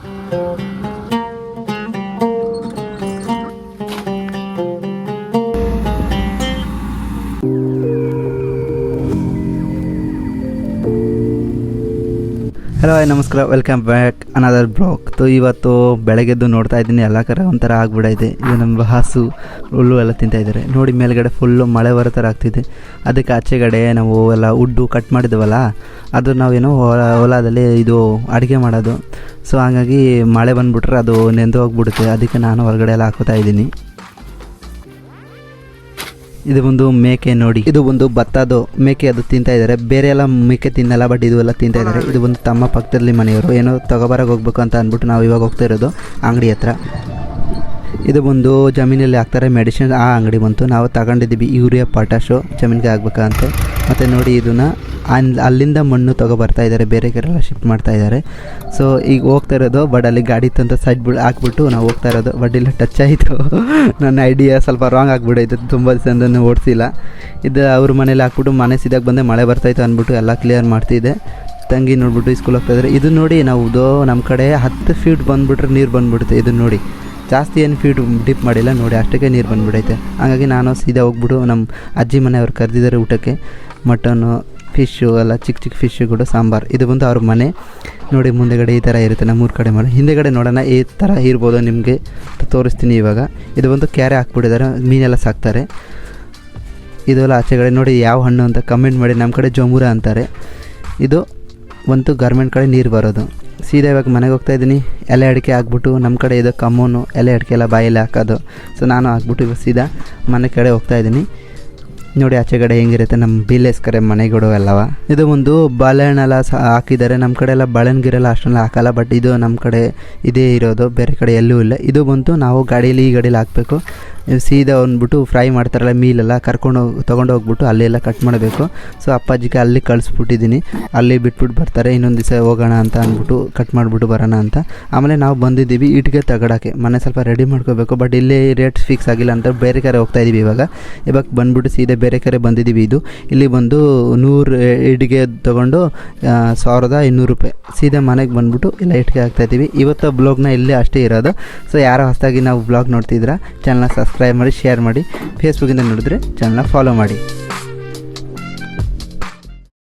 Hello ನಮಸ್ಕಾರ, welcome back another blog. ಇವತ್ತು ಬೆಳಗ್ಗೆದ್ದು ನೋಡ್ತಾ ಇದ್ದೀನಿ ಎಲ್ಲ ಕಡೆ ಒಂಥರ ಆಗ್ಬಿಡೈತೆ. ಇದು ನಮ್ಮ ಹಸು ಹುಲ್ಲು ಎಲ್ಲ ತಿಂತಾಯಿದ್ದಾರೆ ನೋಡಿ. ಮೇಲ್ಗಡೆ ಫುಲ್ಲು ಮಳೆ ಬರೋ ಥರ ಆಗ್ತಿದೆ. ಅದಕ್ಕೆ ಆಚೆಗಡೆ ನಾವು ಎಲ್ಲ ಉಡ್ಡು ಕಟ್ ಮಾಡಿದ್ವಲ್ಲ, ಅದು ನಾವೇನೋ ಹೊಲದಲ್ಲಿ ಇದು ಅಡುಗೆ ಮಾಡೋದು. ಸೊ ಹಾಗಾಗಿ ಮಳೆ ಬಂದುಬಿಟ್ರೆ ಅದು ನೆಂದು ಹೋಗ್ಬಿಡುತ್ತೆ. ಅದಕ್ಕೆ ನಾನು ಹೊರಗಡೆ ಎಲ್ಲ ಹಾಕೋತಾ ಇದ್ದೀನಿ. ಇದು ಒಂದು ಮೇಕೆ ನೋಡಿ, ಇದು ಒಂದು ಭತ್ತದು ಮೇಕೆ, ಅದು ತಿಂತಾ ಇದ್ದಾರೆ. ಬೇರೆ ಎಲ್ಲ ಮೇಕೆ ತಿನ್ನಲ್ಲ, ಬಟ್ ಇದು ಎಲ್ಲ ತಿಂತಾ ಇದ್ದಾರೆ. ಇದು ಒಂದು ತಮ್ಮ ಪಕ್ಕದಲ್ಲಿ ಮನೆಯವರು ಏನೋ ತಗೋಬರಕ್ಕೆ ಹೋಗ್ಬೇಕು ಅಂತ ಅಂದ್ಬಿಟ್ಟು ನಾವು ಇವಾಗ ಹೋಗ್ತಾ ಇರೋದು ಅಂಗಡಿ ಹತ್ರ. ಇದು ಬಂದು ಜಮೀನಲ್ಲಿ ಹಾಕ್ತಾರೆ ಮೆಡಿಸಿನ್, ಆ ಅಂಗಡಿ ಬಂತು. ನಾವು ತಗೊಂಡಿದ್ದೀವಿ ಯೂರಿಯಾ ಪೊಟ್ಯಾಶು ಜಮೀನಿಗೆ ಆಗ್ಬೇಕಂತ. ಮತ್ತು ನೋಡಿ ಇದನ್ನು ಅಲ್ಲಿಂದ ಮಣ್ಣು ತೊಗೊಬರ್ತಾ ಇದ್ದಾರೆ, ಬೇರೆ ಕಡೆಲ್ಲ ಶಿಫ್ಟ್ ಮಾಡ್ತಾ ಇದ್ದಾರೆ. ಸೊ ಈಗ ಹೋಗ್ತಾ ಇರೋದು, ಬಟ್ ಅಲ್ಲಿ ಗಾಡಿ ತಂತ ಸೈಡ್ ಹಾಕ್ಬಿಟ್ಟು ನಾವು ಹೋಗ್ತಾ ಇರೋದು. ಬಟ್ ಇಲ್ಲ ಟಚ್ ಆಯಿತು, ನನ್ನ ಐಡಿಯಾ ಸ್ವಲ್ಪ ರಾಂಗ್ ಆಗಿಬಿಡೈತೆ. ತುಂಬ ದಿವಸದಿಂದ ಓಡಿಸಿಲ್ಲ. ಇದು ಅವ್ರ ಮನೇಲಿ ಹಾಕ್ಬಿಟ್ಟು ಮನೆ ಸೀದಾಗ ಬಂದೆ, ಮಳೆ ಬರ್ತಾಯಿತ್ತು ಅಂದ್ಬಿಟ್ಟು ಎಲ್ಲ ಕ್ಲಿಯರ್ ಮಾಡ್ತಿದ್ದೆ. ತಂಗಿ ನೋಡ್ಬಿಟ್ಟು ಸ್ಕೂಲ್ ಹೋಗ್ತಾಯಿದ್ದಾರೆ. ಇದು ನೋಡಿ, ನಾವು ನಮ್ಮ ಕಡೆ 10 ಫೀಟ್ ಬಂದುಬಿಟ್ರೆ ನೀರು ಬಂದುಬಿಡುತ್ತೆ. ಇದು ನೋಡಿ, ಜಾಸ್ತಿ ಏನು ಫೀಟ್ ಡಿಪ್ ಮಾಡಿಲ್ಲ ನೋಡಿ, ಅಷ್ಟಕ್ಕೆ ನೀರು ಬಂದುಬಿಡೈತೆ. ಹಾಗಾಗಿ ನಾನು ಸೀದಾ ಹೋಗ್ಬಿಟ್ಟು ನಮ್ಮ ಅಜ್ಜಿ ಮನೆಯವ್ರು ಕರೆದಿದ್ದಾರೆ ಊಟಕ್ಕೆ. ಮಟನ್ನು, ಫಿಶ್ಶು ಎಲ್ಲ ಚಿಕ್ಕ ಚಿಕ್ಕ ಫಿಶ್ಶುಗಳು, ಸಾಂಬಾರು. ಇದು ಬಂದು ಅವ್ರ ಮನೆ ನೋಡಿ. ಮುಂದೆಗಡೆ ಈ ಥರ ಇರುತ್ತೆ, ನಮ್ಮೂರ ಕಡೆ ಮನೆ. ಹಿಂದೆಗಡೆ ನೋಡೋಣ ಈ ಥರ ಇರ್ಬೋದು, ನಿಮಗೆ ತೋರಿಸ್ತೀನಿ ಇವಾಗ. ಇದು ಬಂದು ಕ್ಯಾರೆ ಹಾಕ್ಬಿಟ್ಟಿದ್ದಾರೆ, ಮೀನೆಲ್ಲ ಸಾಕ್ತಾರೆ. ಇದೆಲ್ಲ ಆಚೆಗಡೆ ನೋಡಿ ಯಾವ ಹಣ್ಣು ಅಂತ ಕಮೆಂಟ್ ಮಾಡಿ. ನಮ್ಮ ಕಡೆ ಜಮೂರ ಅಂತಾರೆ. ಇದು ಒಂದು ಗಾರ್ಮೆಂಟ್ ಕಡೆ ನೀರು ಬರೋದು. ಸೀದಾ ಇವಾಗ ಮನೆಗೆ ಹೋಗ್ತಾಯಿದ್ದೀನಿ. ಎಲೆ ಅಡಿಕೆ ಹಾಕ್ಬಿಟ್ಟು, ನಮ್ಮ ಕಡೆ ಇದು ಕಮ್ಮೂನು ಎಲೆ ಅಡಿಕೆ ಎಲ್ಲ ಬಾಯಲ್ಲಿ ಹಾಕೋದು. ಸೊ ನಾನು ಹಾಕ್ಬಿಟ್ಟು ಇವಾಗ ಸೀದಾ ಮನೆ ಕಡೆ ಹೋಗ್ತಾಯಿದ್ದೀನಿ. ನೋಡಿ ಆಚೆಗಡೆ ಹೆಂಗಿರುತ್ತೆ ನಮ್ಮ ಬೀಲೇಸ್ಕರೆ ಮನೆಗಳು ಎಲ್ಲವ. ಇದು ಒಂದು ಬಾಳೆಹಣ್ಣೆಲ್ಲ ಹಾಕಿದ್ದಾರೆ. ನಮ್ಮ ಕಡೆ ಎಲ್ಲ ಬಾಳೆಹಣ್ಣಿಗೆಲ್ಲ ಅಷ್ಟೆಲ್ಲ ಹಾಕಲ್ಲ, ಬಟ್ ಇದು ನಮ್ಮ ಕಡೆ ಇದೇ ಇರೋದು, ಬೇರೆ ಕಡೆ ಎಲ್ಲೂ ಇಲ್ಲ. ಇದು ಬಂತು ನಾವು ಗಾಡೀಲಿ ಈ ಗಾಡೀಲಿ ಹಾಕಬೇಕು. ಸೀದಾ ಅಂದ್ಬಿಟ್ಟು ಫ್ರೈ ಮಾಡ್ತಾರಲ್ಲ ಮೀಲೆಲ್ಲ ತೊಗೊಂಡು ಹೋಗ್ಬಿಟ್ಟು ಅಲ್ಲೆಲ್ಲ ಕಟ್ ಮಾಡಬೇಕು. ಸೊ ಅಪ್ಪಾಜಿಗೆ ಅಲ್ಲಿ ಕಳಿಸ್ಬಿಟ್ಟಿದ್ದೀನಿ, ಅಲ್ಲಿ ಬಿಟ್ಬಿಟ್ಟು ಬರ್ತಾರೆ. ಇನ್ನೊಂದು ದಿವಸ ಹೋಗೋಣ ಅಂತ ಅಂದ್ಬಿಟ್ಟು ಕಟ್ ಮಾಡಿಬಿಟ್ಟು ಬರೋಣ ಅಂತ. ಆಮೇಲೆ ನಾವು ಬಂದಿದ್ದೀವಿ ಇಟ್ಟಿಗೆ ತಗೊಳಕ್ಕೆ. ಮನೆ ಸ್ವಲ್ಪ ರೆಡಿ ಮಾಡ್ಕೋಬೇಕು, ಬಟ್ ಇಲ್ಲಿ ರೇಟ್ ಫಿಕ್ಸ್ ಆಗಿಲ್ಲ ಅಂತ ಬೇರೆ ಕಡೆ ಹೋಗ್ತಾಯಿದ್ದೀವಿ. ಇವಾಗ ಬಂದುಬಿಟ್ಟು ಸೀದಾ ಬೇರೆ ಕಡೆ ಬಂದಿದ್ದೀವಿ. ಇಲ್ಲಿ ಬಂದು 100 ಇಟ್ಟಿಗೆ ತೊಗೊಂಡು 1200 ರೂಪಾಯಿ. ಸೀದಾ ಮನೆಗೆ ಬಂದುಬಿಟ್ಟು ಎಲ್ಲ ಇಟ್ಟಿಗೆ ಹಾಕ್ತಾಯಿದ್ದೀವಿ. ಇವತ್ತು ಬ್ಲಾಗ್ನ ಇಲ್ಲೇ ಅಷ್ಟೇ ಇರೋದು. ಸೊ ಯಾರೋ ಹೊಸದಾಗಿ ನಾವು ಬ್ಲಾಗ್ ನೋಡ್ತಿದ್ದೀರಾ, ಚಾನಲ್ನ ಸಬ್ಸ್ಕ್ರೈಬ್ ಮಾಡಿ, ಶೇರ್ ಮಾಡಿ. ಫೇಸ್ಬುಕ್ಕಿಂದ ನೋಡಿದ್ರೆ ಚಾನಲ್ನ ಫಾಲೋ ಮಾಡಿ.